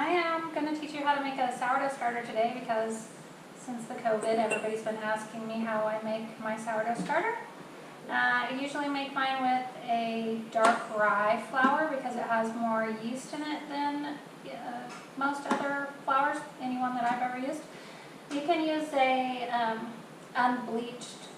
I am going to teach you how to make a sourdough starter today because since the COVID, everybody's been asking me how I make my sourdough starter. I usually make mine with a dark rye flour because it has more yeast in it than most other flours, anyone that I've ever used. You can use a unbleached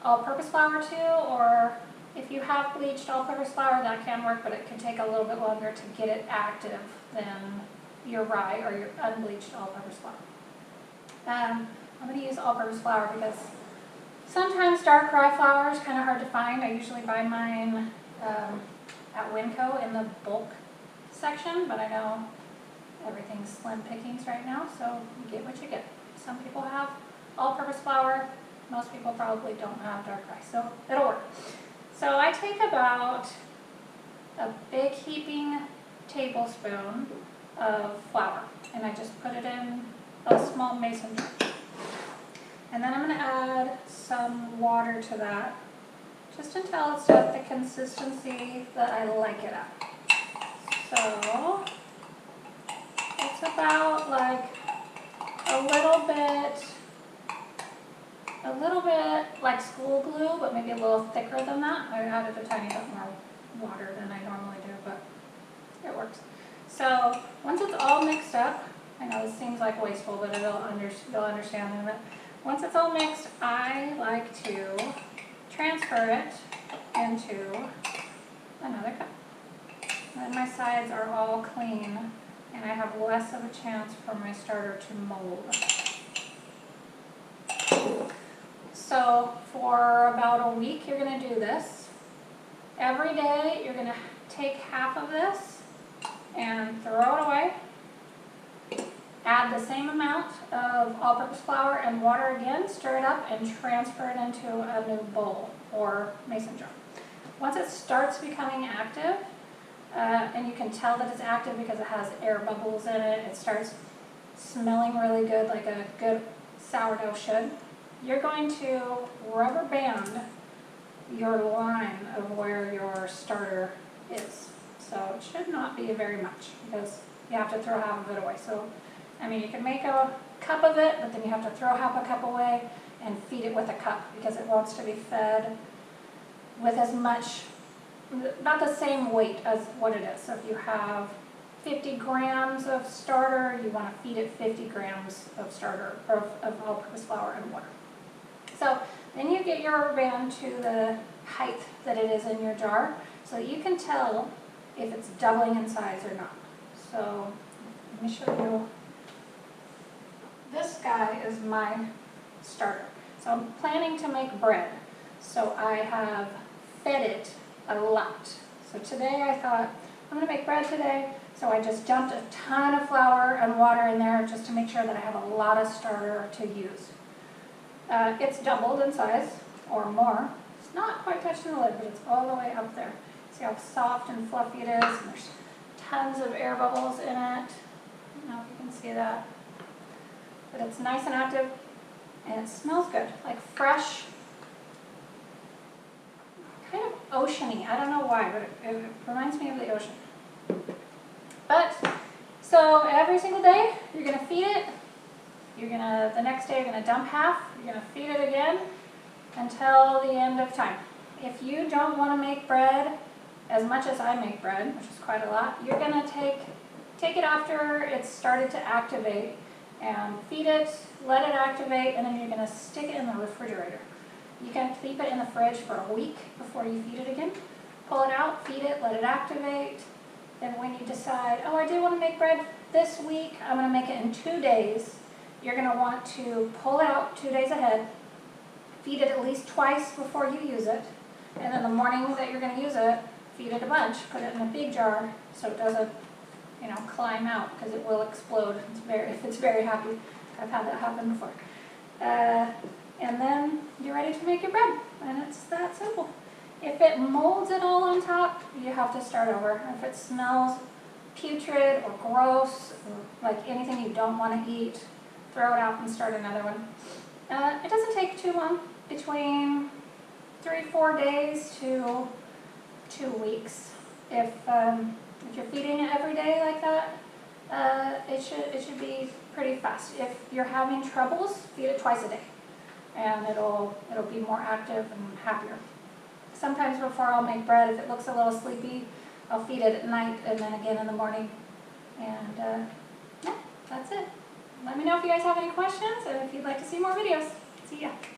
all-purpose flour too, or if you have bleached all-purpose flour, that can work, but it can take a little bit longer to get it active than your rye or your unbleached all-purpose flour. I'm going to use all-purpose flour because sometimes dark rye flour is kind of hard to find. I usually buy mine at Winco in the bulk section, but I know everything's slim pickings right now, so you get what you get. Some people have all-purpose flour. Most people probably don't have dark rye, so it'll work. So I take about a big heaping tablespoon of flour, and I just put it in a small mason jar. And then I'm going to add some water to that, just until it's at the consistency that I like it at. So it's about like a little bit like school glue, but maybe a little thicker than that. I added a tiny bit more water than I normally do, but it works. So once it's all mixed up, I know this seems like wasteful, but you'll understand in a minute. Once it's all mixed, I like to transfer it into another cup. Then my sides are all clean, and I have less of a chance for my starter to mold. So for about a week, you're going to do this. Every day, you're going to take half of this and throw it away. Add the same amount of all-purpose flour and water again, stir it up, and transfer it into a new bowl or mason jar. Once it starts becoming active, and you can tell that it's active because it has air bubbles in it, it starts smelling really good like a good sourdough should, you're going to rubber band your line of where your starter is. So it should not be very much because you have to throw half of it away. So, I mean, you can make a cup of it, but then you have to throw half a cup away and feed it with a cup because it wants to be fed with as much, not the same weight as what it is. So if you have 50 grams of starter, you want to feed it 50 grams of starter, or of all-purpose flour and water. So then you get your rubber band to the height that it is in your jar so that you can tell if it's doubling in size or not. So let me show you. This guy is my starter. So I'm planning to make bread. So I have fed it a lot. So today I thought, I'm going to make bread today. So I just dumped a ton of flour and water in there just to make sure that I have a lot of starter to use. It's doubled in size or more. It's not quite touching the lid, but it's all the way up there. See how soft and fluffy it is? And there's tons of air bubbles in it. I don't know if you can see that. But it's nice and active, and it smells good, like fresh, kind of oceany. I don't know why, but it reminds me of the ocean. But, so every single day, you're going to feed it. The next day, you're going to dump half. You're going to feed it again until the end of time. If you don't want to make bread as much as I make bread, which is quite a lot, you're going to take it after it's started to activate and feed it, let it activate, and then you're going to stick it in the refrigerator. You can keep it in the fridge for a week before you feed it again. Pull it out, feed it, let it activate. Then when you decide, oh, I do want to make bread this week, I'm going to make it in 2 days, you're going to want to pull it out 2 days ahead, feed it at least twice before you use it, and then the morning that you're going to use it, feed it a bunch, put it in a big jar so it doesn't, climb out because it will explode if it's very happy. I've had that happen before. And then you're ready to make your bread, and it's that simple. If it molds at all on top, you have to start over. If it smells putrid or gross, or like anything you don't want to eat, throw it out and start another one. It doesn't take too long, between 3-4 days to 2 weeks. If you're feeding it every day like that, it should be pretty fast. If you're having troubles, feed it twice a day, and it'll be more active and happier. Sometimes before I'll make bread, if it looks a little sleepy, I'll feed it at night and then again in the morning. And yeah, that's it. Let me know if you guys have any questions and if you'd like to see more videos. See ya.